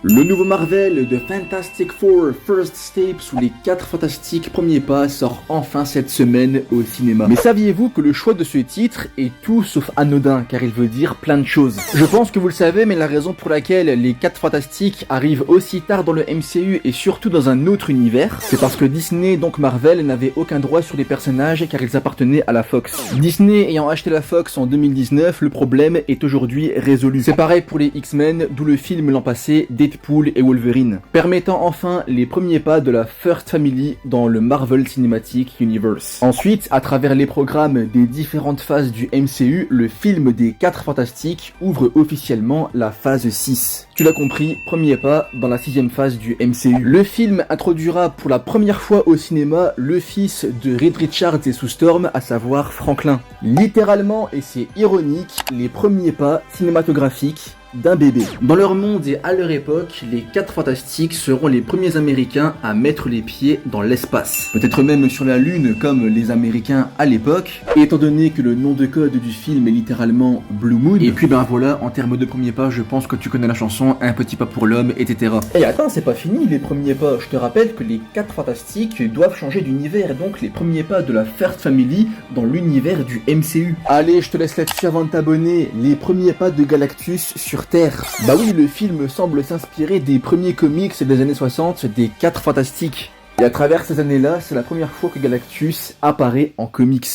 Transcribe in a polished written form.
Le nouveau Marvel de Fantastic Four First Steps ou les 4 fantastiques premiers pas sort enfin cette semaine au cinéma. Mais saviez-vous que le choix de ce titre est tout sauf anodin car il veut dire plein de choses. Je pense que vous le savez, mais la raison pour laquelle les 4 fantastiques arrivent aussi tard dans le MCU et surtout dans un autre univers, c'est parce que Disney, donc Marvel, n'avait aucun droit sur les personnages car ils appartenaient à la Fox. Disney ayant acheté la Fox en 2019, le problème est aujourd'hui résolu. C'est pareil pour les X-Men, d'où le film l'an passé Deadpool et Wolverine, permettant enfin les premiers pas de la First Family dans le Marvel Cinematic Universe. Ensuite, à travers les programmes des différentes phases du MCU, le film des 4 fantastiques ouvre officiellement la phase 6. Tu l'as compris, premier pas dans la 6ème phase du MCU. Le film introduira pour la première fois au cinéma le fils de Reed Richards et Sue Storm, à savoir Franklin. Littéralement, et c'est ironique, les premiers pas cinématographiques d'un bébé. Dans leur monde et à leur époque, les 4 fantastiques seront les premiers américains à mettre les pieds dans l'espace. Peut-être même sur la lune comme les américains à l'époque, et étant donné que le nom de code du film est littéralement Blue Moon. Et puis ben voilà, en termes de premiers pas, je pense que tu connais la chanson Un petit pas pour l'homme, etc. Et attends, c'est pas fini les premiers pas. Je te rappelle que les 4 fantastiques doivent changer d'univers, donc les premiers pas de la First Family dans l'univers du MCU. Allez, je te laisse là-dessus avant de t'abonner. Les premiers pas de Galactus sur Terre. Bah oui, le film semble s'inspirer des premiers comics des années 60 des 4 fantastiques. Et à travers ces années-là, c'est la première fois que Galactus apparaît en comics.